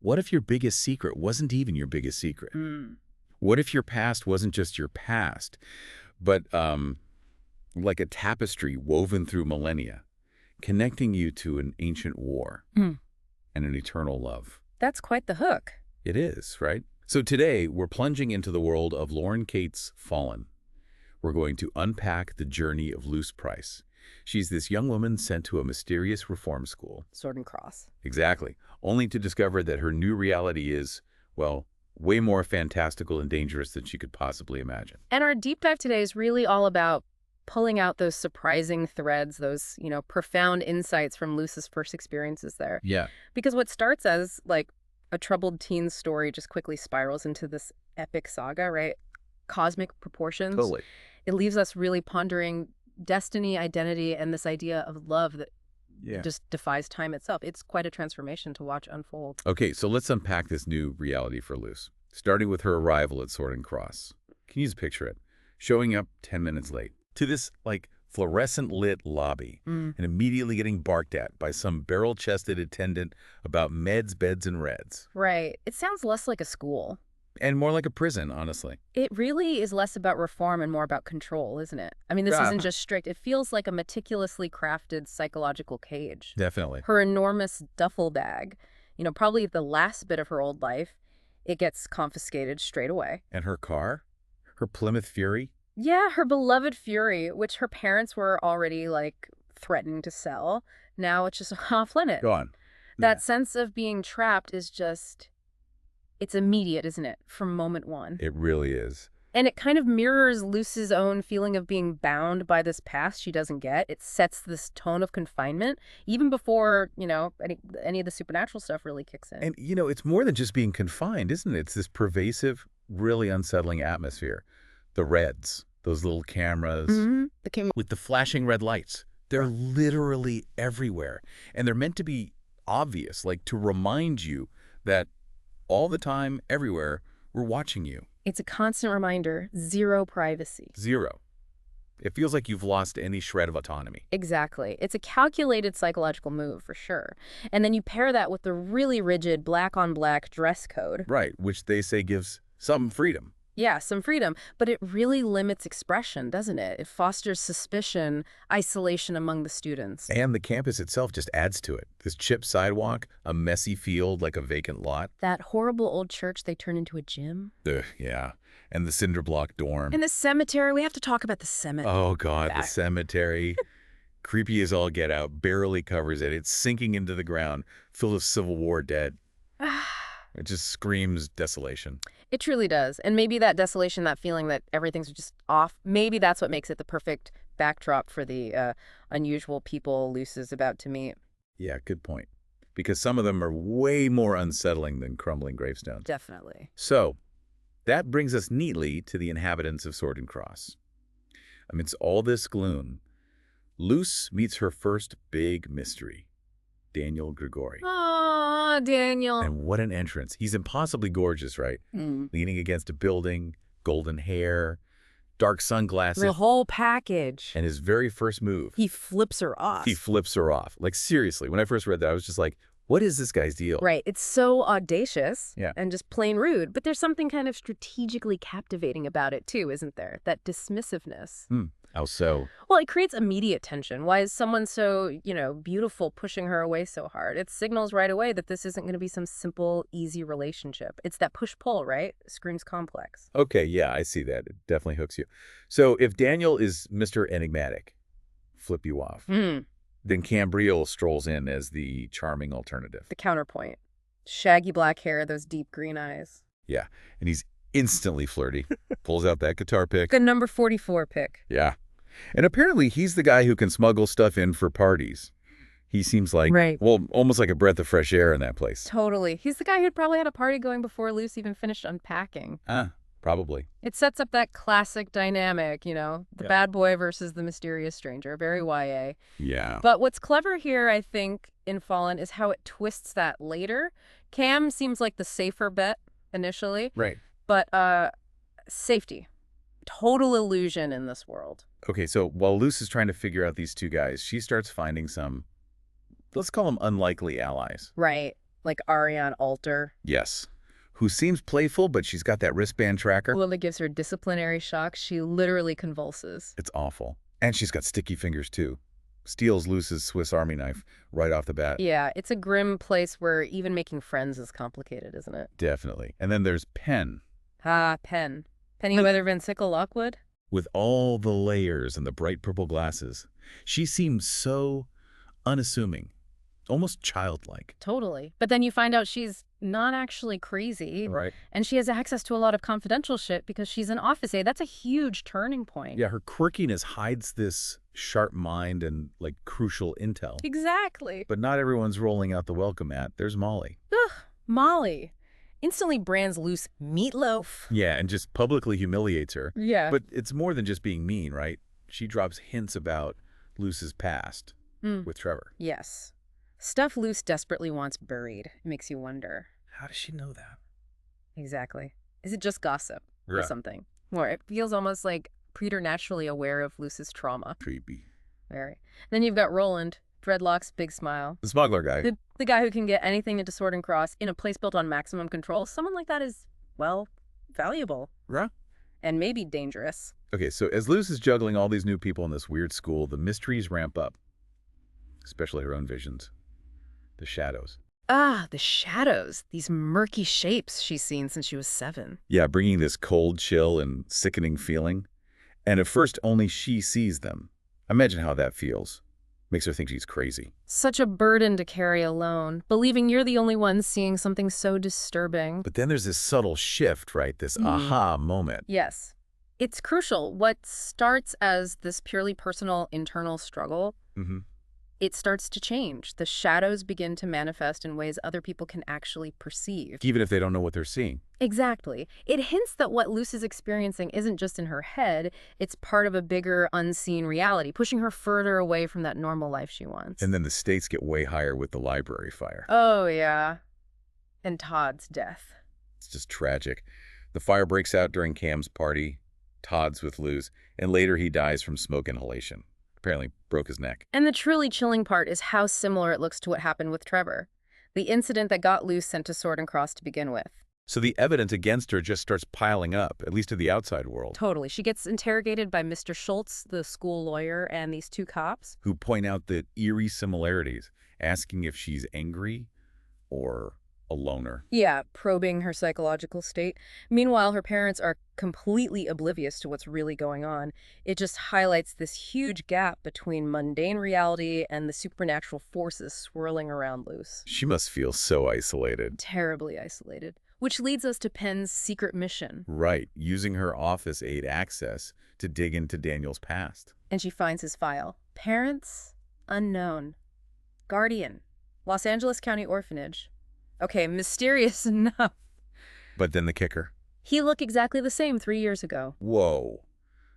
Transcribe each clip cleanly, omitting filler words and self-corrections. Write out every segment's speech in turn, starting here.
What if your biggest secret wasn't even your biggest secret? Mm. What if your past wasn't just your past, but like a tapestry woven through millennia, connecting you to an ancient war Mm. and an eternal love? That's quite the hook. It is, right? So today, we're plunging into the world of Lauren Kate's Fallen. We're going to unpack the journey of Luce Price. She's this young woman sent to a mysterious reform school. Sword and cross. Exactly. Only to discover that her new reality is, well, way more fantastical and dangerous than she could possibly imagine. And our deep dive today is really all about pulling out those surprising threads, those, profound insights from Luce's first experiences there. Yeah. Because what starts as, like, a troubled teen story just quickly spirals into this epic saga, right? Cosmic proportions. Totally. It leaves us really pondering destiny, identity, and this idea of love that just defies time itself. It's quite a transformation to watch unfold. Okay, so let's unpack this new reality for Luce, starting with her arrival at Sword and Cross. Can you just picture it? Showing up 10 minutes late to this, like, fluorescent-lit lobby and immediately getting barked at by some barrel-chested attendant about meds, beds, and reds. Right. It sounds less like a school. And more like a prison, honestly. It really is less about reform and more about control, isn't it? I mean, this isn't just strict. It feels like a meticulously crafted psychological cage. Definitely. Her enormous duffel bag, probably the last bit of her old life, it gets confiscated straight away. And her car? Her Plymouth Fury? Yeah, her beloved Fury, which her parents were already, threatening to sell. Now it's just off limit. Go on. That sense of being trapped is just... It's immediate, isn't it? From moment one. It really is. And it kind of mirrors Luce's own feeling of being bound by this past she doesn't get. It sets this tone of confinement even before, any of the supernatural stuff really kicks in. And, it's more than just being confined, isn't it? It's this pervasive, really unsettling atmosphere. The reds, those little cameras with the flashing red lights. They're literally everywhere. And they're meant to be obvious, like to remind you that all the time, everywhere, we're watching you. It's a constant reminder, zero privacy. Zero. It feels like you've lost any shred of autonomy. Exactly. It's a calculated psychological move, for sure. And then you pair that with the really rigid black-on-black dress code. Right, which they say gives some freedom. Yeah, some freedom, but it really limits expression, doesn't it? It fosters suspicion, isolation among the students. And the campus itself just adds to it. This chipped sidewalk, a messy field like a vacant lot. That horrible old church they turned into a gym. Yeah, and the cinder block dorm. And the cemetery. We have to talk about the cemetery. Oh, God, the cemetery. Creepy as all get out, barely covers it. It's sinking into the ground, filled with Civil War dead. It just screams desolation. It truly does. And maybe that desolation, that feeling that everything's just off, maybe that's what makes it the perfect backdrop for the unusual people Luce is about to meet. Yeah, good point. Because some of them are way more unsettling than crumbling gravestones. Definitely. So, that brings us neatly to the inhabitants of Sword and Cross. Amidst all this gloom, Luce meets her first big mystery, Daniel Grigori. Aw, Daniel. And what an entrance. He's impossibly gorgeous, right? Leaning against a building, golden hair, dark sunglasses. The whole package. And his very first move. He flips her off. He flips her off. Like, seriously, when I first read that, I was just like, what is this guy's deal? Right. It's so audacious Yeah. and just plain rude. But there's something kind of strategically captivating about it, too, isn't there? That dismissiveness. How so? Well, it creates immediate tension. Why is someone so, beautiful pushing her away so hard? It signals right away that this isn't going to be some simple, easy relationship. It's that push-pull, right? Screams complex. Okay, yeah, I see that. It definitely hooks you. So if Daniel is Mr. Enigmatic, flip you off, then Cambriel strolls in as the charming alternative. The counterpoint. Shaggy black hair, those deep green eyes. Yeah, and he's instantly flirty. Pulls out that guitar pick. Good number 44 pick. Yeah. And apparently he's the guy who can smuggle stuff in for parties. He seems like, well, almost like a breath of fresh air in that place. Totally. He's the guy who'd probably had a party going before Luce even finished unpacking. Probably. It sets up that classic dynamic, the bad boy versus the mysterious stranger. Very YA. Yeah. But what's clever here, I think, in Fallen is how it twists that later. Cam seems like the safer bet initially. Right. But safety. Total illusion in this world. Okay, so while Luce is trying to figure out these two guys, she starts finding some, let's call them unlikely allies. Right. Like Ariane Alter. Yes. Who seems playful, but she's got that wristband tracker. Well, it gives her disciplinary shock. She literally convulses. It's awful. And she's got sticky fingers, too. Steals Luce's Swiss Army knife right off the bat. Yeah, it's a grim place where even making friends is complicated, isn't it? Definitely. And then there's Penn. Ah, Penn. Pennyweather Van Sickle Lockwood? With all the layers and the bright purple glasses. She seems so unassuming. Almost childlike. Totally. But then you find out she's not actually crazy. Right. And she has access to a lot of confidential shit because she's an office aide. That's a huge turning point. Yeah, her quirkiness hides this sharp mind and, like, crucial intel. Exactly. But not everyone's rolling out the welcome mat. There's Molly. Ugh, Molly. Instantly brands Luce meatloaf. Yeah, and just publicly humiliates her. Yeah. But it's more than just being mean, right? She drops hints about Luce's past with Trevor. Yes. Stuff Luce desperately wants buried. It makes you wonder. How does she know that? Exactly. Is it just gossip or something? Or it feels almost like preternaturally aware of Luce's trauma. Creepy. Very. Then you've got Roland, dreadlocks, big smile. The smuggler guy. The guy who can get anything into Sword and Cross in a place built on maximum control. Someone like that is, well, valuable. Yeah. And maybe dangerous. Okay, so as Luce is juggling all these new people in this weird school, the mysteries ramp up. Especially her own visions. The shadows. Ah, the shadows. These murky shapes she's seen since she was 7. Yeah, bringing this cold chill and sickening feeling. And at first, only she sees them. Imagine how that feels. Makes her think she's crazy. Such a burden to carry alone, believing you're the only one seeing something so disturbing. But then there's this subtle shift, right? This aha moment. Yes. It's crucial. What starts as this purely personal internal struggle, it starts to change. The shadows begin to manifest in ways other people can actually perceive. Even if they don't know what they're seeing. Exactly. It hints that what Luce is experiencing isn't just in her head, it's part of a bigger, unseen reality, pushing her further away from that normal life she wants. And then the stakes get way higher with the library fire. Oh, yeah. And Todd's death. It's just tragic. The fire breaks out during Cam's party. Todd's with Luce, and later he dies from smoke inhalation. Apparently broke his neck. And the truly chilling part is how similar it looks to what happened with Trevor, the incident that got Luce sent to Sword and Cross to begin with. So the evidence against her just starts piling up, at least to the outside world. Totally. She gets interrogated by Mr. Schultz, the school lawyer, and these 2 cops. Who point out the eerie similarities, asking if she's angry or a loner. Yeah, probing her psychological state. Meanwhile, her parents are completely oblivious to what's really going on. It just highlights this huge gap between mundane reality and the supernatural forces swirling around Luce. She must feel so isolated. Terribly isolated. Which leads us to Penn's secret mission. Right, using her office aide access to dig into Daniel's past. And she finds his file. Parents unknown. Guardian. Los Angeles County Orphanage. Okay, mysterious enough. But then the kicker. He looked exactly the same 3 years ago. Whoa.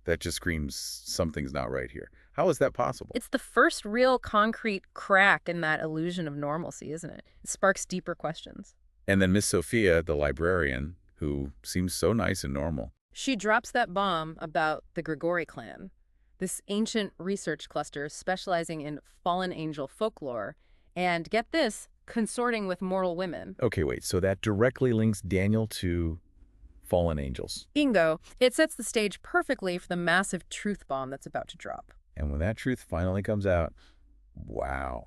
That just screams something's not right here. How is that possible? It's the first real concrete crack in that illusion of normalcy, isn't it? It sparks deeper questions. And then Miss Sophia, the librarian, who seems so nice and normal. She drops that bomb about the Grigori clan, this ancient research cluster specializing in fallen angel folklore, and get this, consorting with mortal women. Okay, wait, so that directly links Daniel to fallen angels. Bingo. It sets the stage perfectly for the massive truth bomb that's about to drop. And when that truth finally comes out, wow,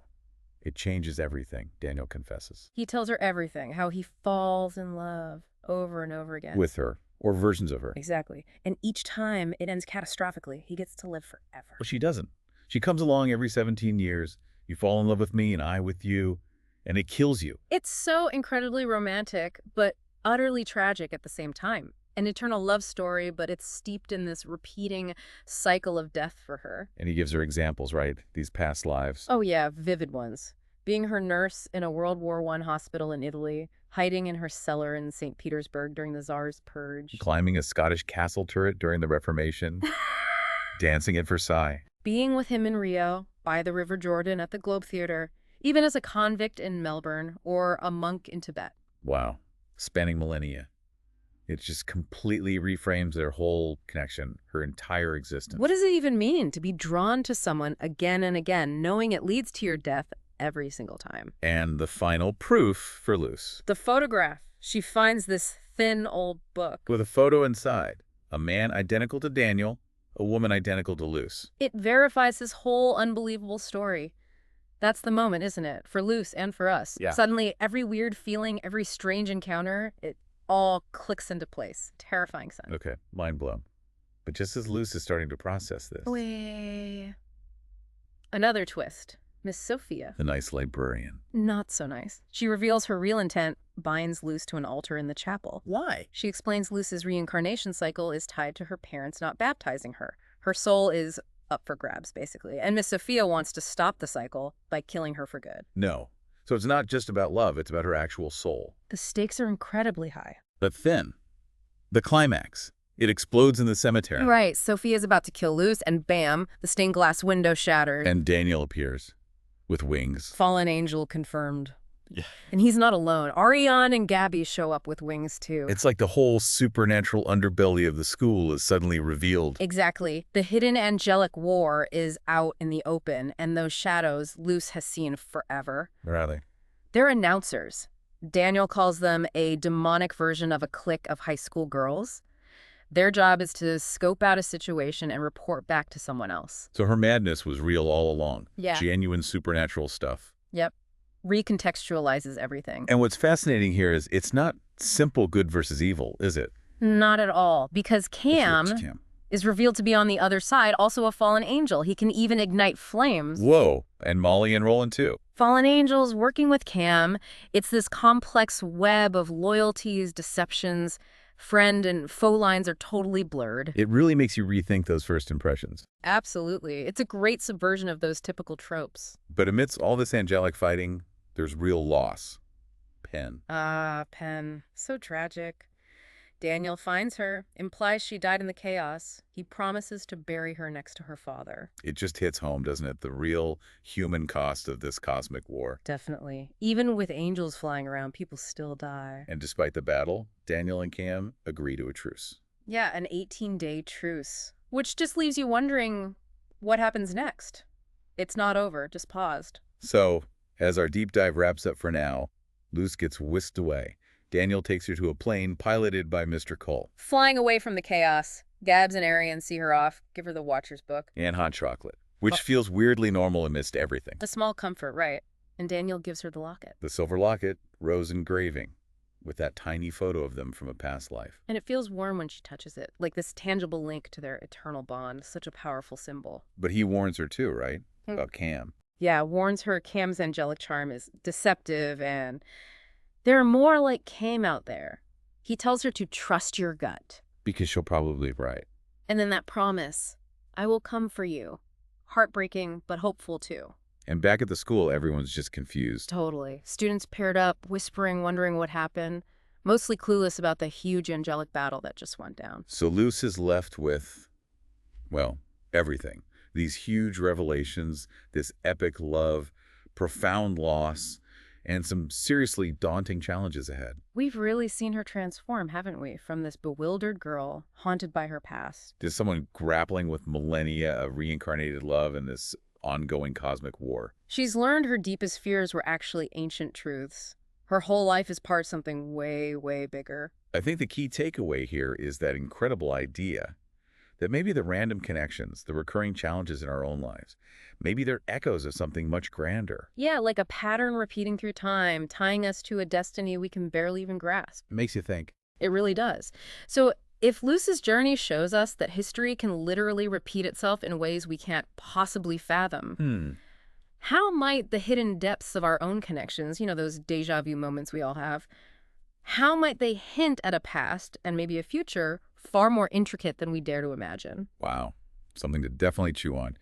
it changes everything, Daniel confesses. He tells her everything, how he falls in love over and over again. With her, or versions of her. Exactly. And each time it ends catastrophically. He gets to live forever. Well, she doesn't. She comes along every 17 years. You fall in love with me and I with you. And it kills you. It's so incredibly romantic, but utterly tragic at the same time. An eternal love story, but it's steeped in this repeating cycle of death for her. And he gives her examples, right? These past lives. Oh yeah, vivid ones. Being her nurse in a World War I hospital in Italy, hiding in her cellar in St. Petersburg during the Tsar's purge. Climbing a Scottish castle turret during the Reformation. Dancing at Versailles. Being with him in Rio, by the River Jordan at the Globe Theater, even as a convict in Melbourne or a monk in Tibet. Wow. Spanning millennia. It just completely reframes their whole connection, her entire existence. What does it even mean to be drawn to someone again and again, knowing it leads to your death every single time. And the final proof for Luce. The photograph. She finds this thin old book. With a photo inside. A man identical to Daniel, a woman identical to Luce. It verifies his whole unbelievable story. That's the moment, isn't it? For Luce and for us. Yeah. Suddenly, every weird feeling, every strange encounter, it all clicks into place. Terrifying sense. Okay, mind blown. But just as Luce is starting to process this... Wait. Another twist. Miss Sophia. The nice librarian. Not so nice. She reveals her real intent, binds Luce to an altar in the chapel. Why? She explains Luce's reincarnation cycle is tied to her parents not baptizing her. Her soul is up for grabs, basically. And Miss Sophia wants to stop the cycle by killing her for good. No. So it's not just about love, it's about her actual soul. The stakes are incredibly high. But then, the climax. It explodes in the cemetery. Right. Sophia's about to kill Luce, and bam, the stained glass window shattered. And Daniel appears. With wings. Fallen angel confirmed. Yeah. And he's not alone. Ariane and Gabby show up with wings, too. It's like the whole supernatural underbelly of the school is suddenly revealed. Exactly. The hidden angelic war is out in the open, and those shadows Luce has seen forever. Where are they? They're announcers. Daniel calls them a demonic version of a clique of high school girls. Their job is to scope out a situation and report back to someone else. So her madness was real all along. Yeah. Genuine supernatural stuff. Yep. Recontextualizes everything. And what's fascinating here is it's not simple good versus evil, is it? Not at all. Because Cam is revealed to be on the other side, also a fallen angel. He can even ignite flames. Whoa. And Molly and Roland too. Fallen angels working with Cam. It's this complex web of loyalties, deceptions. Friend and foe lines are totally blurred. It really makes you rethink those first impressions. Absolutely. It's a great subversion of those typical tropes. But amidst all this angelic fighting, there's real loss. Pen. Pen. So tragic. Daniel finds her, implies she died in the chaos. He promises to bury her next to her father. It just hits home, doesn't it? The real human cost of this cosmic war. Definitely. Even with angels flying around, people still die. And despite the battle, Daniel and Cam agree to a truce. Yeah, an 18-day truce. Which just leaves you wondering what happens next. It's not over, just paused. So, as our deep dive wraps up for now, Luce gets whisked away. Daniel takes her to a plane piloted by Mr. Cole. Flying away from the chaos, Gabs and Arian see her off, give her the Watcher's book. And hot chocolate, which feels weirdly normal amidst everything. A small comfort, right. And Daniel gives her the locket. The silver locket, rose engraving, with that tiny photo of them from a past life. And it feels warm when she touches it, like this tangible link to their eternal bond, such a powerful symbol. But he warns her too, right? About Cam. Yeah, warns her Cam's angelic charm is deceptive and... there are more like Cam out there. He tells her to trust your gut. Because she'll probably be right. And then that promise, I will come for you. Heartbreaking, but hopeful too. And back at the school, everyone's just confused. Totally. Students paired up, whispering, wondering what happened. Mostly clueless about the huge angelic battle that just went down. So Luce is left with, well, everything. These huge revelations, this epic love, profound loss, and some seriously daunting challenges ahead. We've really seen her transform, haven't we? From this bewildered girl, haunted by her past. There's someone grappling with millennia of reincarnated love and this ongoing cosmic war. She's learned her deepest fears were actually ancient truths. Her whole life is part of something way, way bigger. I think the key takeaway here is that incredible idea that maybe the random connections, the recurring challenges in our own lives, maybe they're echoes of something much grander. Yeah, like a pattern repeating through time, tying us to a destiny we can barely even grasp. It makes you think. It really does. So if Luce's journey shows us that history can literally repeat itself in ways we can't possibly fathom, how might the hidden depths of our own connections, you know, those deja vu moments we all have, how might they hint at a past and maybe a future far more intricate than we dare to imagine? Wow. Something to definitely chew on.